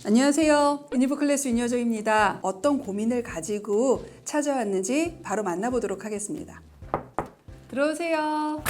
안녕하세요. 유니버클래스 윤여정입니다. 어떤 고민을 가지고 찾아왔는지 바로 만나보도록 하겠습니다. 들어오세요.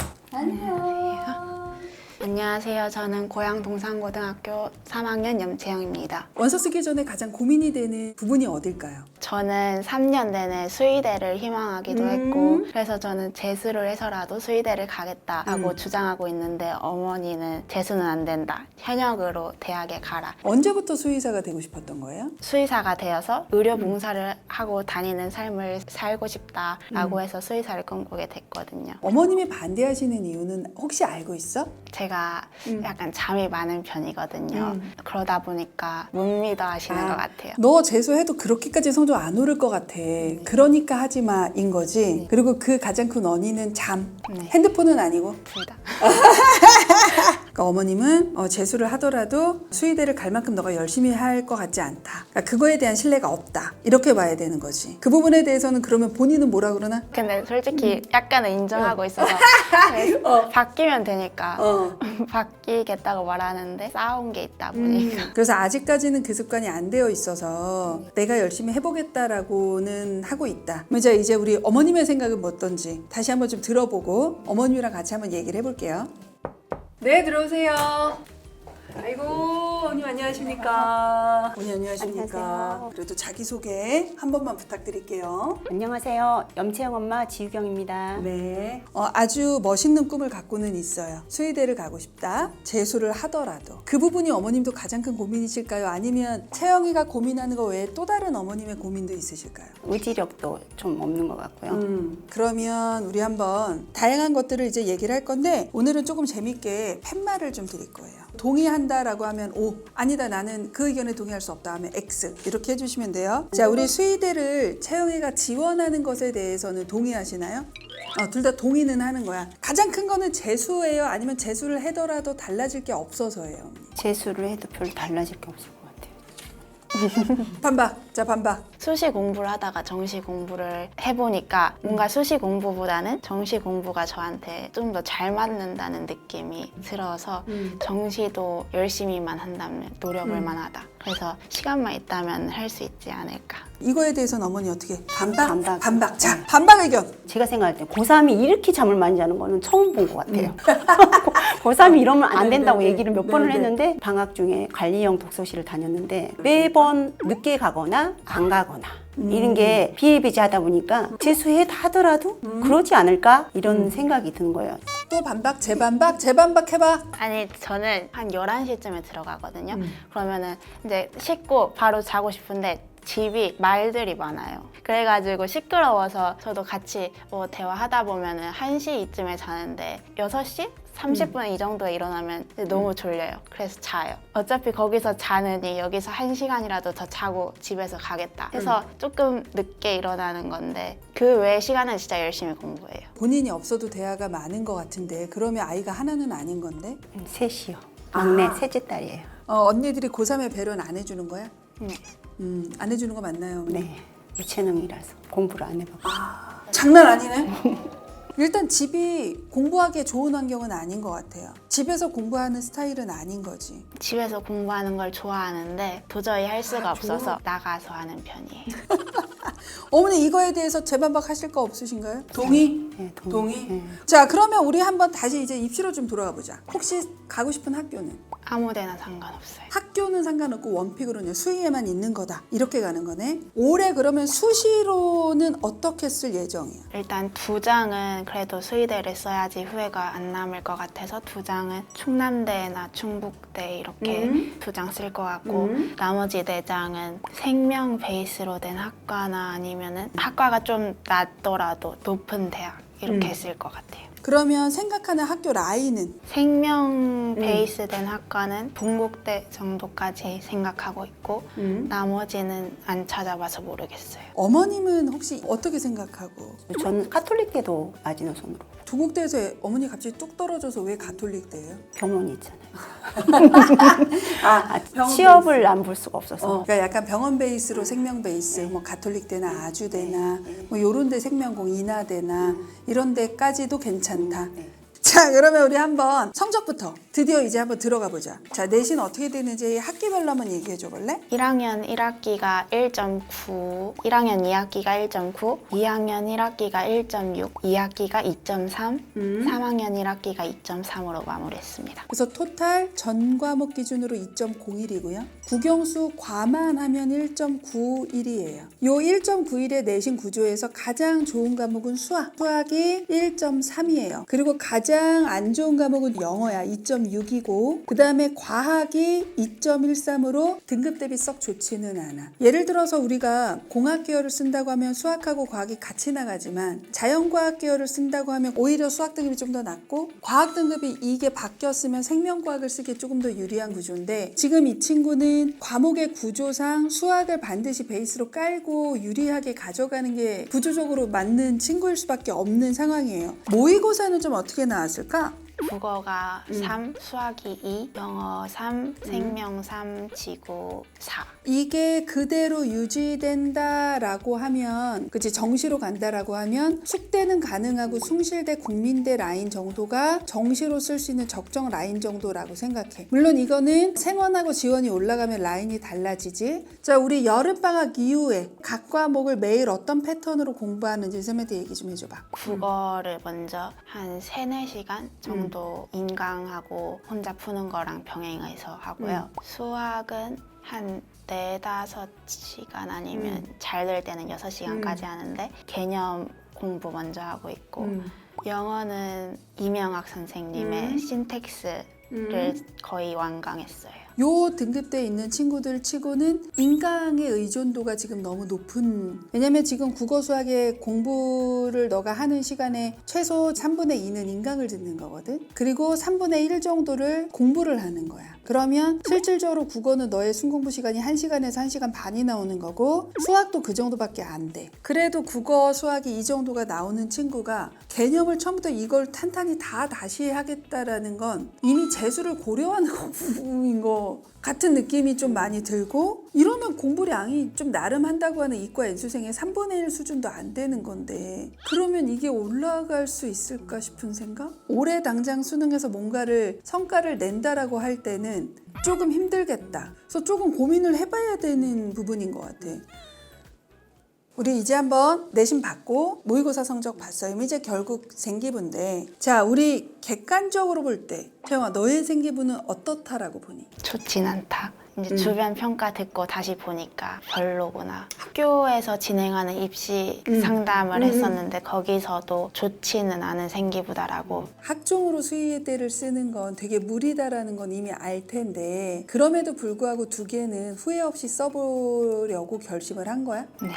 안녕하세요. 저는 고양 동산고등학교 3학년 염채영입니다. 원서 쓰기 전에 가장 고민이 되는 부분이 어딜까요? 저는 3년 내내 수의대를 희망하기도 했고 그래서 저는 재수를 해서라도 수의대를 가겠다라고 주장하고 있는데 어머니는 재수는 안 된다. 현역으로 대학에 가라. 언제부터 수의사가 되고 싶었던 거예요? 수의사가 되어서 의료 봉사를 하고 다니는 삶을 살고 싶다라고 해서 수의사를 꿈꾸게 됐거든요. 어머님이 반대하시는 이유는 혹시 알고 있어? 제가 약간 잠이 많은 편이거든요. 그러다 보니까 못 믿어 하시는 것 같아요. 너 재수해도 그렇게까지 성적 안 오를 것 같아. 그러니까 하지 마인 거지. 그리고 그 가장 큰 원인은 잠. 네. 핸드폰은 아니고. 둘 다. 그러니까 어머님은 재수를 하더라도 수의대를 갈 만큼 너가 열심히 할 것 같지 않다. 그러니까 그거에 대한 신뢰가 없다. 이렇게 봐야 되는 거지. 그 부분에 대해서는 그러면 본인은 뭐라 그러나? 근데 솔직히 약간은 인정하고 있어서 바뀌면 되니까 바뀌겠다고 말하는데 싸운 게 있다 보니까 그래서 아직까지는 그 습관이 안 되어 있어서 내가 열심히 해보겠다라고는 하고 있다. 이제 우리 어머님의 생각은 뭐 어떤지 다시 한번 좀 들어보고 어머님이랑 같이 한번 얘기를 해볼게요. 네, 들어오세요. 아이고, 언니 안녕하십니까? 언니 안녕하십니까? 안녕하세요. 그래도 자기소개 한 번만 부탁드릴게요. 안녕하세요. 염채영 엄마 지유경입니다. 네, 아주 멋있는 꿈을 갖고는 있어요. 수의대를 가고 싶다. 재수를 하더라도. 그 부분이 어머님도 가장 큰 고민이실까요? 아니면 채영이가 고민하는 거 외에 또 다른 어머님의 고민도 있으실까요? 의지력도 좀 없는 것 같고요. 그러면 우리 한번 다양한 것들을 이제 얘기를 할 건데 오늘은 조금 재밌게 팻말을 좀 드릴 거예요. 동의한다라고 하면 O, 아니다 나는 그 의견에 동의할 수 없다 하면 X 이렇게 해주시면 돼요. 자, 우리 수의대를 채영이가 지원하는 것에 대해서는 동의하시나요? 둘 다 동의는 하는 거야. 가장 큰 거는 재수예요? 아니면 재수를 하더라도 달라질 게 없어서예요? 재수를 해도 별로 달라질 게 없을 것 같아요. 반박. 자, 반박. 수시 공부를 하다가 정시 공부를 해보니까 뭔가 수시 공부보다는 정시 공부가 저한테 좀 더 잘 맞는다는 느낌이 들어서 정시도 열심히만 한다면 노력을 만하다. 그래서 시간만 있다면 할 수 있지 않을까. 이거에 대해서는 어머니 어떻게? 반박? 반박. 반박. 자, 반박 의견. 제가 생각할 때 고3이 이렇게 잠을 많이 자는 거는 처음 본 것 같아요. 고3이 이러면 안 된다고 얘기를 몇 번을 했는데 방학 중에 관리형 독서실을 다녔는데 매번 늦게 가거나 안 가거나 이런 게 비일비재하다 보니까 재수하더라도 그러지 않을까 이런 생각이 드는 거예요. 또 반박, 재반박, 재반박 해봐. 아니 저는 한 11시쯤에 들어가거든요. 그러면은 이제 씻고 바로 자고 싶은데 집이 말들이 많아요. 그래가지고 시끄러워서 저도 같이 대화하다 보면은 1시 이쯤에 자는데 6시? 30분 이 정도에 일어나면 너무 졸려요. 그래서 자요. 어차피 거기서 자느니 여기서 1시간이라도 더 자고 집에서 가겠다 해서 조금 늦게 일어나는 건데 그 외의 시간은 진짜 열심히 공부해요. 본인이 없어도 대화가 많은 것 같은데 그러면 아이가 하나는 아닌 건데? 셋이요. 막내 셋째 딸이에요. 언니들이 고3에 배려는 안 해주는 거야? 네. 안 해주는 거 맞나요? 어머니? 네. 예체능이라서 공부를 안 해봤고. 장난 아니네. 일단 집이 공부하기에 좋은 환경은 아닌 것 같아요. 집에서 공부하는 스타일은 아닌 거지. 집에서 공부하는 걸 좋아하는데 도저히 할 수가 없어서 나가서 하는 편이에요. 어머니 이거에 대해서 재반박 하실 거 없으신가요? 동의? 네, 동의? 네. 자, 그러면 우리 한번 다시 이제 입시로 좀 돌아가 보자. 혹시 가고 싶은 학교는? 아무 데나 상관없어요. 학교는 상관없고 원픽으로는 수의에만 있는 거다. 이렇게 가는 거네. 올해 그러면 수시로는 어떻게 쓸 예정이야? 일단 2장은 그래도 수의대를 써야지 후회가 안 남을 것 같아서 2장은 충남대나 충북대 이렇게 2장 쓸 것 같고 나머지 4장은 생명 베이스로 된 학과나 아니면은 학과가 좀 낮더라도 높은 대학 이렇게 쓸 것 같아요. 그러면 생각하는 학교 라인은? 생명 베이스 된 학과는 동국대 정도까지 생각하고 있고 나머지는 안 찾아봐서 모르겠어요. 어머님은 혹시 어떻게 생각하고? 저는 카톨릭대도 마지노선으로. 동국대에서 어머니 갑자기 뚝 떨어져서 왜 가톨릭대예요? 병원이 있잖아요. 병원 취업을 안 볼 수가 없어서. 그러니까 약간 병원 베이스로 생명 베이스, 뭐 가톨릭대나 아주대나 뭐 요런 데 생명공 인하대나 이런 데까지도 괜찮다. 자, 그러면 우리 한번 성적부터 드디어 이제 한번 들어가 보자. 자, 내신 어떻게 되는지 학기별로 한번 얘기해 줘 볼래? 1학년 1학기가 1.9, 1학년 2학기가 1.9, 2학년 1학기가 1.6, 2학기가 2.3, 3학년 1학기가 2.3으로 마무리했습니다. 그래서 토탈 전 과목 기준으로 2.01이고요. 국영수 과만하면 1.91이에요. 요 1.91의 내신 구조에서 가장 좋은 과목은 수학. 수학이 1.3이에요. 그리고 가장 안 좋은 과목은 영어야. 2.6이고 그 다음에 과학이 2.13으로 등급 대비 썩 좋지는 않아. 예를 들어서 우리가 공학 계열을 쓴다고 하면 수학하고 과학이 같이 나가지만 자연과학 계열을 쓴다고 하면 오히려 수학 등급이 좀 더 낮고 과학 등급이 이게 바뀌었으면 생명과학을 쓰기에 조금 더 유리한 구조인데 지금 이 친구는 과목의 구조상 수학을 반드시 베이스로 깔고 유리하게 가져가는 게 구조적으로 맞는 친구일 수밖에 없는 상황이에요. 모의고사는 좀 어떻게 나왔을까? 국어가 3, 수학이 2, 영어 3, 생명 3, 지구 4. 이게 그대로 유지된다라고 하면 그치 정시로 간다라고 하면 숙대는 가능하고 숭실대 국민대 라인 정도가 정시로 쓸 수 있는 적정 라인 정도라고 생각해. 물론 이거는 생원하고 지원이 올라가면 라인이 달라지지. 자, 우리 여름방학 이후에 각 과목을 매일 어떤 패턴으로 공부하는지 쌤한테 얘기 좀 해줘봐. 국어를 먼저 한 3-4시간 정도 인강하고 혼자 푸는 거랑 병행해서 하고요. 수학은 한 4-5시간 아니면 잘 될 때는 6시간까지 하는데 개념 공부 먼저 하고 있고 영어는 이명학 선생님의 신텍스를 거의 완강했어요. 요 등급대에 있는 친구들 치고는 인강의 의존도가 지금 너무 높은, 왜냐면 지금 국어 수학의 공부를 너가 하는 시간에 최소 3분의 2는 인강을 듣는 거거든. 그리고 3분의 1 정도를 공부를 하는 거야. 그러면 실질적으로 국어는 너의 순공부 시간이 1시간에서 1시간 반이 나오는 거고 수학도 그 정도밖에 안 돼. 그래도 국어 수학이 이 정도가 나오는 친구가 개념을 처음부터 이걸 탄탄히 다 다시 하겠다라는 건 이미 재수를 고려하는 부분인 거 같은 느낌이 좀 많이 들고, 이러면 공부량이 좀 나름 한다고 하는 이과 연수생의 3분의 1 수준도 안 되는 건데 그러면 이게 올라갈 수 있을까 싶은 생각? 올해 당장 수능에서 뭔가를 성과를 낸다라고 할 때는 조금 힘들겠다. 그래서 조금 고민을 해봐야 되는 부분인 것 같아. 우리 이제 한번 내신 받고 모의고사 성적 봤어요. 이제 결국 생기부인데, 자, 우리 객관적으로 볼 때 태영아, 너의 생기부는 어떻다라고 보니? 좋진 않다. 이제 주변 평가 듣고 다시 보니까 별로구나. 학교에서 진행하는 입시 상담을 했었는데 거기서도 좋지는 않은 생기부다라고. 학종으로 수의대를 쓰는 건 되게 무리다라는 건 이미 알 텐데 그럼에도 불구하고 두 개는 후회 없이 써보려고 결심을 한 거야? 네.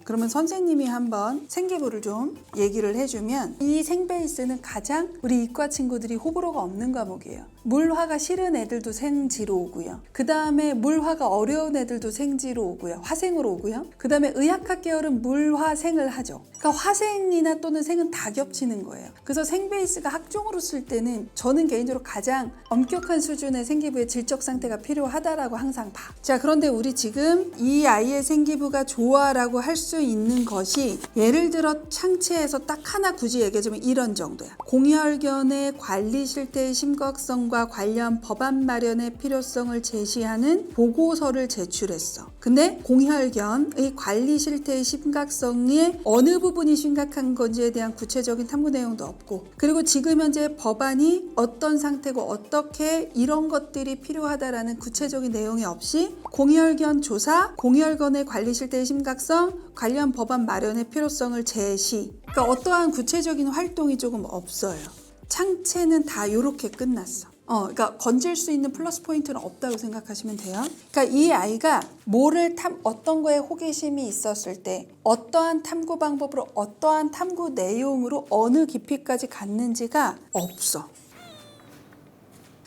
그러면 선생님이 한번 생기부를 좀 얘기를 해주면, 이 생베이스는 가장 우리 이과 친구들이 호불호가 없는 과목이에요. 물화가 싫은 애들도 생지로 오고요. 그 다음에 물화가 어려운 애들도 생지로 오고요. 화생으로 오고요. 그 다음에 의학학 계열은 물화생을 하죠. 그러니까 화생이나 또는 생은 다 겹치는 거예요. 그래서 생베이스가 학종으로 쓸 때는 저는 개인적으로 가장 엄격한 수준의 생기부의 질적 상태가 필요하다라고 항상 봐. 자, 그런데 우리 지금 이 아이의 생기부가 좋아라고 할 수 있는 것이, 예를 들어 창체에서 딱 하나 굳이 얘기해주면 이런 정도야. 공혈견의 관리 실태의 심각성과 관련 법안 마련의 필요성을 제시하는 보고서를 제출했어. 근데 공혈견의 관리 실태의 심각성의 어느 부분이 심각한 건지에 대한 구체적인 탐구 내용도 없고, 그리고 지금 현재 법안이 어떤 상태고 어떻게 이런 것들이 필요하다라는 구체적인 내용이 없이 공혈견 조사, 공혈견의 관리 실태의 심각성, 관련 법안 마련의 필요성을 제시, 그러니까 어떠한 구체적인 활동이 조금 없어요. 창체는 다 이렇게 끝났어. 그러니까 건질 수 있는 플러스 포인트는 없다고 생각하시면 돼요. 그러니까 이 아이가 뭐를 어떤 거에 호기심이 있었을 때 어떠한 탐구 방법으로 어떠한 탐구 내용으로 어느 깊이까지 갔는지가 없어.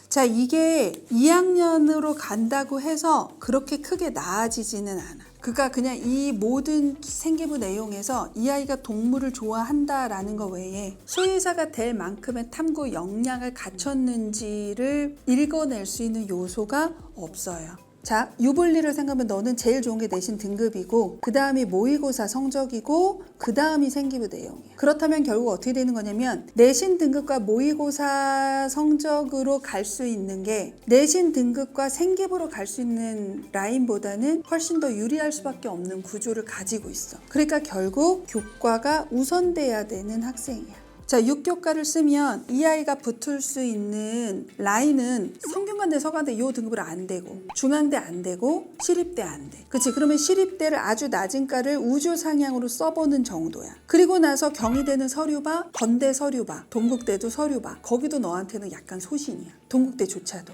자, 이게 2학년으로 간다고 해서 그렇게 크게 나아지지는 않아. 그러니까 그냥 이 모든 생기부 내용에서 이 아이가 동물을 좋아한다라는 거 외에 수의사가 될 만큼의 탐구 역량을 갖췄는지를 읽어낼 수 있는 요소가 없어요. 자, 유불리를 생각하면 너는 제일 좋은 게 내신 등급이고 그 다음이 모의고사 성적이고 그 다음이 생기부 내용이야. 그렇다면 결국 어떻게 되는 거냐면 내신 등급과 모의고사 성적으로 갈 수 있는 게 내신 등급과 생기부로 갈 수 있는 라인보다는 훨씬 더 유리할 수밖에 없는 구조를 가지고 있어. 그러니까 결국 교과가 우선돼야 되는 학생이야. 자, 6교과를 쓰면 이 아이가 붙을 수 있는 라인은 성균관대, 서강대 요 등급으로 안 되고 중앙대 안 되고 시립대 안 돼. 그치? 그러면 시립대를 아주 낮은 과를 우주 상향으로 써보는 정도야. 그리고 나서 경희대는 서류봐, 건대 서류봐, 동국대도 서류봐. 거기도 너한테는 약간 소신이야. 동국대조차도.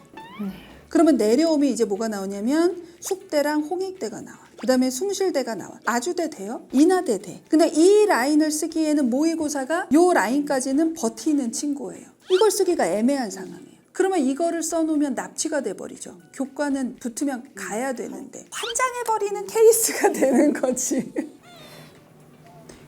그러면 내려오면 이제 뭐가 나오냐면 숙대랑 홍익대가 나와. 그 다음에 숭실대가 나와. 아주대 돼요? 인하대 돼. 근데 이 라인을 쓰기에는 모의고사가 요 라인까지는 버티는 친구예요. 이걸 쓰기가 애매한 상황이에요. 그러면 이거를 써놓으면 납치가 돼버리죠. 교과는 붙으면 가야 되는데 환장해버리는 케이스가 되는 거지.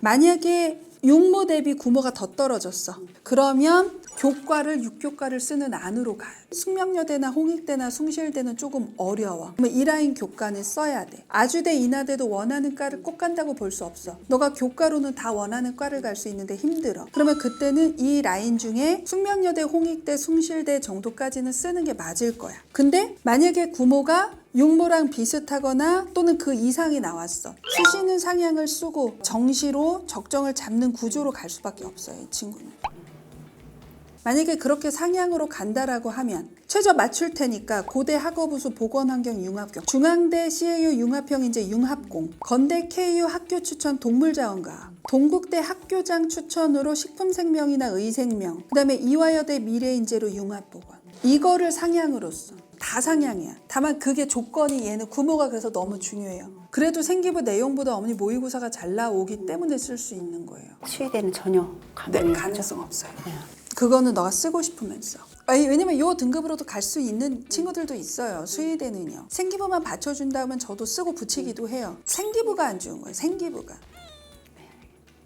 만약에 6모 대비 9모가 더 떨어졌어. 그러면 교과를 6교과를 쓰는 안으로 가요. 숙명여대나 홍익대나 숭실대는 조금 어려워. 그러면 이 라인 교과는 써야 돼. 아주대, 인하대도 원하는 과를 꼭 간다고 볼 수 없어. 너가 교과로는 다 원하는 과를 갈 수 있는데 힘들어. 그러면 그때는 이 라인 중에 숙명여대, 홍익대, 숭실대 정도까지는 쓰는 게 맞을 거야. 근데 만약에 9모가 6모랑 비슷하거나 또는 그 이상이 나왔어. 수시는 상향을 쓰고 정시로 적정을 잡는 구조로 갈 수밖에 없어요. 이 친구는. 만약에 그렇게 상향으로 간다라고 하면 최저 맞출 테니까 고대 학업우수 보건환경 융합경, 중앙대 CAU 융합형 이제 융합공, 건대 KU 학교 추천 동물자원과학, 동국대 학교장 추천으로 식품생명이나 의생명, 그 다음에 이화여대 미래인재로 융합보건. 이거를 상향으로 써. 다 상향이야. 다만 그게 조건이 얘는 9모가 그래서 너무 중요해요. 그래도 생기부 내용보다 어머니 모의고사가 잘 나오기 때문에 쓸 수 있는 거예요. 수의대는 전혀 가능성 없어요. 그거는 너가 쓰고 싶으면 써. 왜냐면 이 등급으로도 갈 수 있는 친구들도 있어요. 수의대는요. 생기부만 받쳐준다면 저도 쓰고 붙이기도 해요. 생기부가 안 좋은 거예요. 생기부가.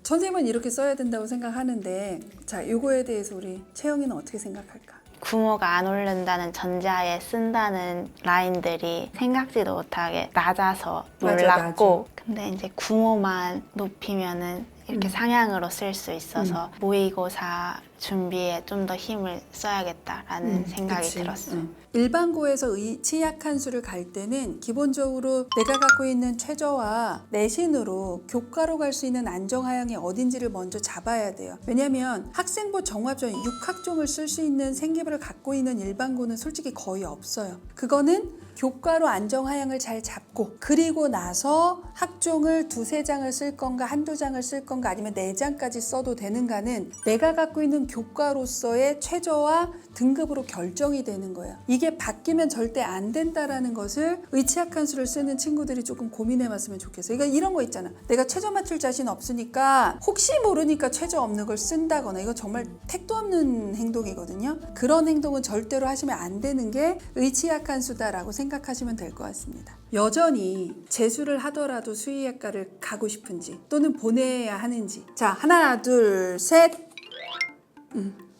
선생님은 이렇게 써야 된다고 생각하는데 자, 요거에 대해서 우리 채영이는 어떻게 생각할까? 9모가 안 오른다는 전제하에 쓴다는 라인들이 생각지도 못하게 낮아서 놀랐고 근데 이제 9모만 높이면은 이렇게 상향으로 쓸 수 있어서 모의고사 준비에 좀 더 힘을 써야겠다라는 생각이 들었어요. 일반고에서 치약한 수를 갈 때는 기본적으로 내가 갖고 있는 최저와 내신으로 교과로 갈 수 있는 안정하향이 어딘지를 먼저 잡아야 돼요. 왜냐하면 학생부 정합전 6학종을 쓸 수 있는 생기부를 갖고 있는 일반고는 솔직히 거의 없어요. 그거는 교과로 안정하향을 잘 잡고 그리고 나서 학종을 2-3장을 쓸 건가 한두 장을 쓸 건가 아니면 4장까지 써도 되는가는 내가 갖고 있는 교과로서의 최저와 등급으로 결정이 되는 거예요. 이게 바뀌면 절대 안 된다라는 것을 의치학한 수를 쓰는 친구들이 조금 고민해 봤으면 좋겠어요. 그러니까 이런 거 있잖아. 내가 최저 맞출 자신 없으니까 혹시 모르니까 최저 없는 걸 쓴다거나 이거 정말 택도 없는 행동이거든요. 그런 행동은 절대로 하시면 안 되는 게 의치학한 수다라고 생각하시면 될 것 같습니다. 여전히 재수를 하더라도 수의학과를 가고 싶은지 또는 보내야 하는지 자 하나 둘 셋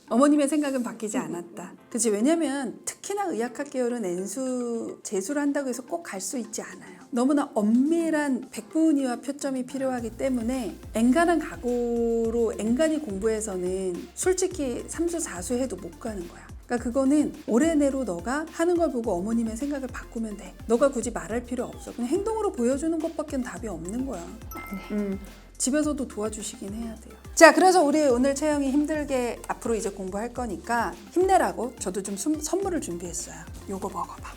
어머님의 생각은 바뀌지 않았다. 그치? 왜냐면 특히나 의학학 계열은 N수 재수를 한다고 해서 꼭 갈 수 있지 않아요. 너무나 엄밀한 백분위와 표점이 필요하기 때문에 엔간한 각오로 엔간히 공부해서는 솔직히 3수 4수 해도 못 가는 거야. 그러니까 그거는 올해 내로 너가 하는 걸 보고 어머님의 생각을 바꾸면 돼. 너가 굳이 말할 필요 없어. 그냥 행동으로 보여주는 것밖에 답이 없는 거야. 집에서도 도와주시긴 해야 돼요. 자, 그래서 우리 오늘 채영이 힘들게 앞으로 이제 공부할 거니까 힘내라고 저도 좀 선물을 준비했어요. 요거 먹어봐.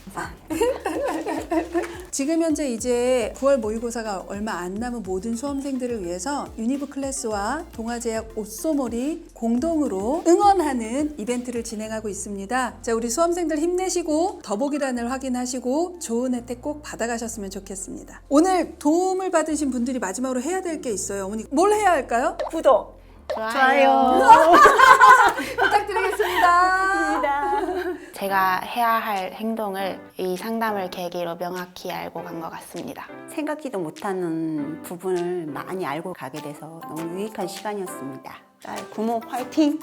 지금 현재 이제 9월 모의고사가 얼마 안 남은 모든 수험생들을 위해서 유니브 클래스와 동아제약 옷소몰이 공동으로 응원하는 이벤트를 진행하고 있습니다. 자, 우리 수험생들 힘내시고 더보기란을 확인하시고 좋은 혜택 꼭 받아가셨으면 좋겠습니다. 오늘 도움을 받으신 분들이 마지막으로 해야 될 게 있어요. 어머니 뭘 해야 할까요? 구독, 좋아요. 부탁드리겠습니다. 제가 해야 할 행동을 이 상담을 계기로 명확히 알고 간 것 같습니다. 생각지도 못하는 부분을 많이 알고 가게 돼서 너무 유익한 시간이었습니다. 딸 구모 화이팅!